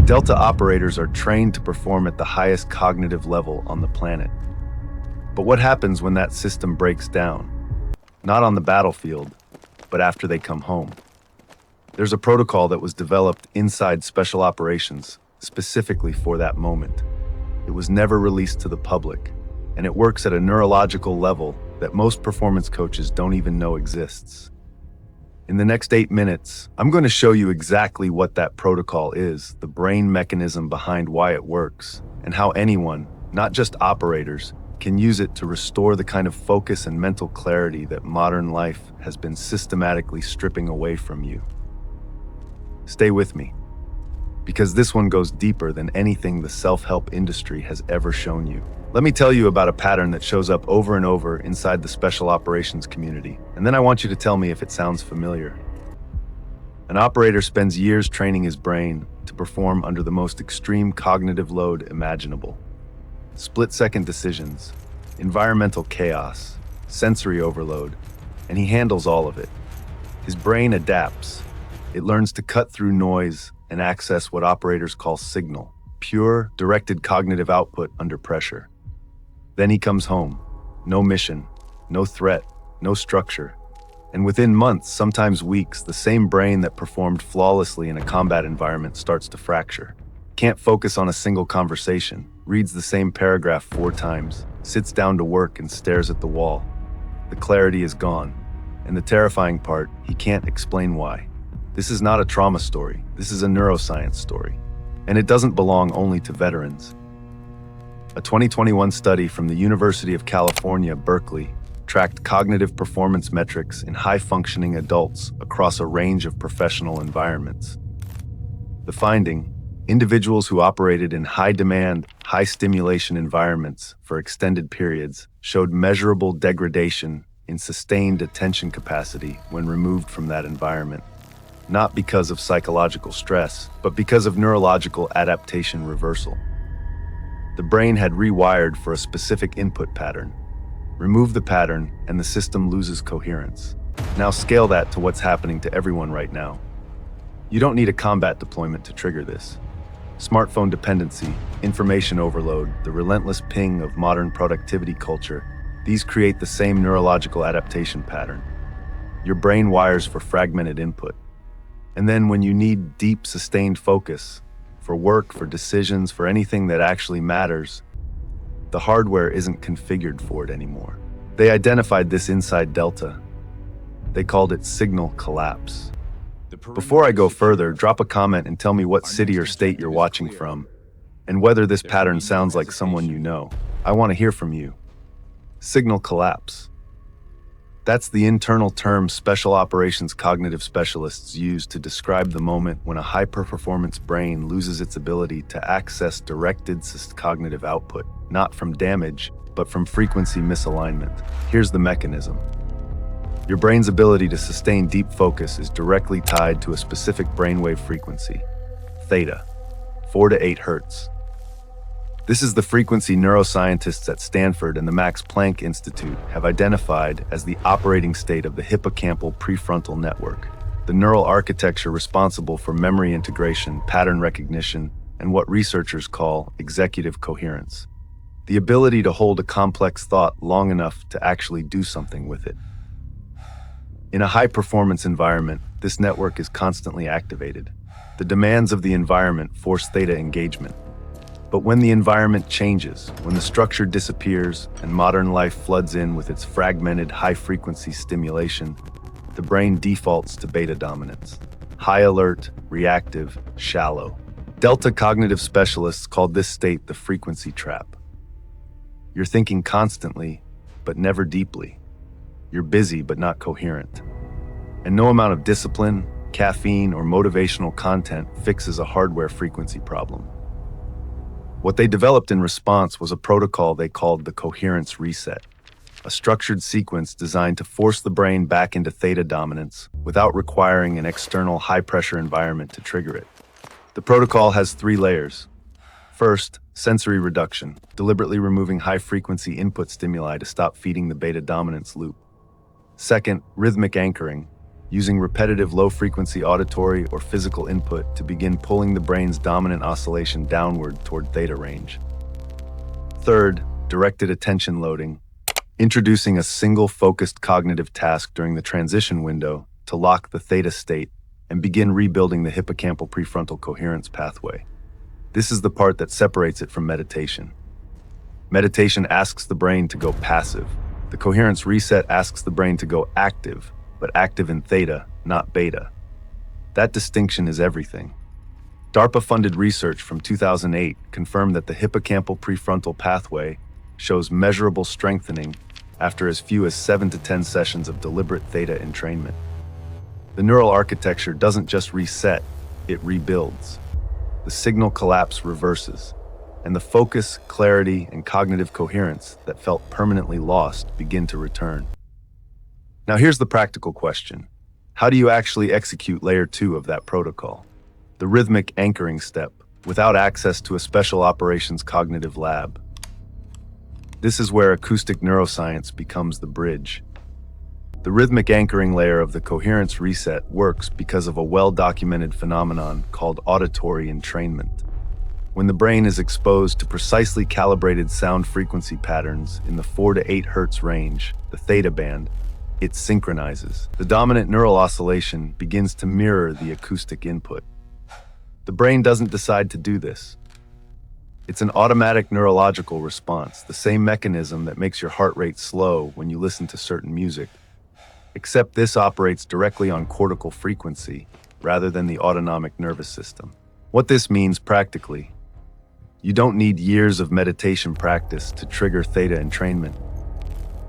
Delta operators are trained to perform at the highest cognitive level on the planet. But what happens when that system breaks down? Not on the battlefield, but after they come home. There's a protocol that was developed inside special operations specifically for that moment. It was never released to the public, and it works at a neurological level that most performance coaches don't even know exists. In the next 8 minutes, I'm going to show you exactly what that protocol is, the brain mechanism behind why it works, and how anyone, not just operators, can use it to restore the kind of focus and mental clarity that modern life has been systematically stripping away from you. Stay with me, because this one goes deeper than anything the self-help industry has ever shown you. Let me tell you about a pattern that shows up over and over inside the special operations community, and then I want you to tell me if it sounds familiar. An operator spends years training his brain to perform under the most extreme cognitive load imaginable. Split-second decisions, environmental chaos, sensory overload, and he handles all of it. His brain adapts. It learns to cut through noise and access what operators call signal, pure, directed cognitive output under pressure. Then he comes home. No mission, no threat, no structure. And within months, sometimes weeks, the same brain that performed flawlessly in a combat environment starts to fracture. Can't focus on a single conversation, reads the same paragraph 4 times, sits down to work and stares at the wall. The clarity is gone. And the terrifying part, he can't explain why. This is not a trauma story. This is a neuroscience story. And it doesn't belong only to veterans. A 2021 study from the University of California, Berkeley, tracked cognitive performance metrics in high-functioning adults across a range of professional environments. The finding, individuals who operated in high-demand, high-stimulation environments for extended periods showed measurable degradation in sustained attention capacity when removed from that environment, not because of psychological stress, but because of neurological adaptation reversal. The brain had rewired for a specific input pattern. Remove the pattern, and the system loses coherence. Now scale that to what's happening to everyone right now. You don't need a combat deployment to trigger this. Smartphone dependency, information overload, the relentless ping of modern productivity culture, these create the same neurological adaptation pattern. Your brain wires for fragmented input. And then when you need deep, sustained focus, for work, for decisions, for anything that actually matters, the hardware isn't configured for it anymore. They identified this inside Delta. They called it signal collapse. Before I go further, drop a comment and tell me what city or state you're watching from, and whether this pattern sounds like someone you know. I want to hear from you. Signal collapse. That's the internal term special operations cognitive specialists use to describe the moment when a high-performance brain loses its ability to access directed cognitive output, not from damage, but from frequency misalignment. Here's the mechanism. Your brain's ability to sustain deep focus is directly tied to a specific brainwave frequency, theta, 4 to 8 hertz. This is the frequency neuroscientists at Stanford and the Max Planck Institute have identified as the operating state of the hippocampal-prefrontal network, the neural architecture responsible for memory integration, pattern recognition, and what researchers call executive coherence. The ability to hold a complex thought long enough to actually do something with it. In a high-performance environment, this network is constantly activated. The demands of the environment force theta engagement. But when the environment changes, when the structure disappears and modern life floods in with its fragmented high-frequency stimulation, the brain defaults to beta dominance. High alert, reactive, shallow. Delta cognitive specialists called this state the frequency trap. You're thinking constantly, but never deeply. You're busy, but not coherent. And no amount of discipline, caffeine, or motivational content fixes a hardware frequency problem. What they developed in response was a protocol they called the Coherence Reset, a structured sequence designed to force the brain back into theta dominance without requiring an external high-pressure environment to trigger it. The protocol has 3 layers. First, sensory reduction, deliberately removing high-frequency input stimuli to stop feeding the beta dominance loop. Second, rhythmic anchoring, using repetitive low-frequency auditory or physical input to begin pulling the brain's dominant oscillation downward toward theta range. Third, directed attention loading, introducing a single focused cognitive task during the transition window to lock the theta state and begin rebuilding the hippocampal-prefrontal coherence pathway. This is the part that separates it from meditation. Meditation asks the brain to go passive. The coherence reset asks the brain to go active, but active in theta, not beta. That distinction is everything. DARPA-funded research from 2008 confirmed that the hippocampal-prefrontal pathway shows measurable strengthening after as few as 7 to 10 sessions of deliberate theta entrainment. The neural architecture doesn't just reset, it rebuilds. The signal collapse reverses, and the focus, clarity, and cognitive coherence that felt permanently lost begin to return. Now here's the practical question. How do you actually execute layer 2 of that protocol? The rhythmic anchoring step, without access to a special operations cognitive lab. This is where acoustic neuroscience becomes the bridge. The rhythmic anchoring layer of the coherence reset works because of a well-documented phenomenon called auditory entrainment. When the brain is exposed to precisely calibrated sound frequency patterns in the 4 to 8 Hz range, the theta band, it synchronizes. The dominant neural oscillation begins to mirror the acoustic input. The brain doesn't decide to do this. It's an automatic neurological response, the same mechanism that makes your heart rate slow when you listen to certain music. Except this operates directly on cortical frequency rather than the autonomic nervous system. What this means practically: you don't need years of meditation practice to trigger theta entrainment.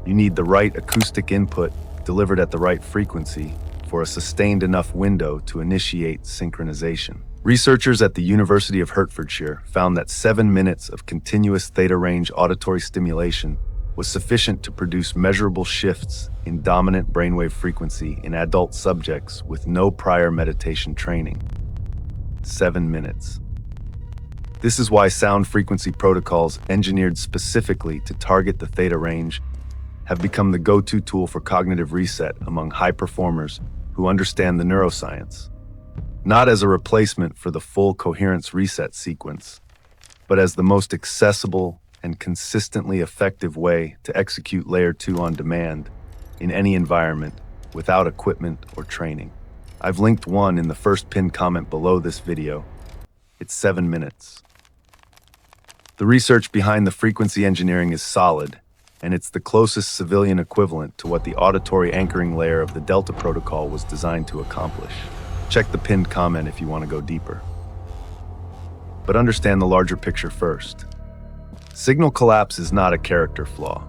You need the right acoustic input delivered at the right frequency for a sustained enough window to initiate synchronization. Researchers at the University of Hertfordshire found that 7 minutes of continuous theta range auditory stimulation was sufficient to produce measurable shifts in dominant brainwave frequency in adult subjects with no prior meditation training. 7 minutes. This is why sound frequency protocols engineered specifically to target the theta range have become the go-to tool for cognitive reset among high performers who understand the neuroscience. Not as a replacement for the full coherence reset sequence, but as the most accessible and consistently effective way to execute layer 2 on demand in any environment without equipment or training. I've linked one in the first pinned comment below this video. It's 7 minutes. The research behind the frequency engineering is solid, and it's the closest civilian equivalent to what the auditory anchoring layer of the Delta protocol was designed to accomplish. Check the pinned comment if you want to go deeper. But understand the larger picture first. Signal collapse is not a character flaw.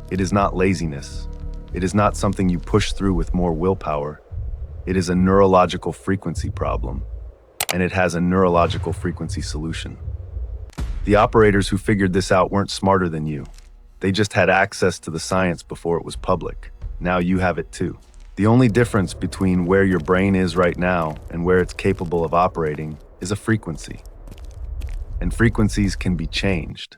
It is not laziness. It is not something you push through with more willpower. It is a neurological frequency problem, and it has a neurological frequency solution. The operators who figured this out weren't smarter than you. They just had access to the science before it was public. Now you have it too. The only difference between where your brain is right now and where it's capable of operating is a frequency. And frequencies can be changed.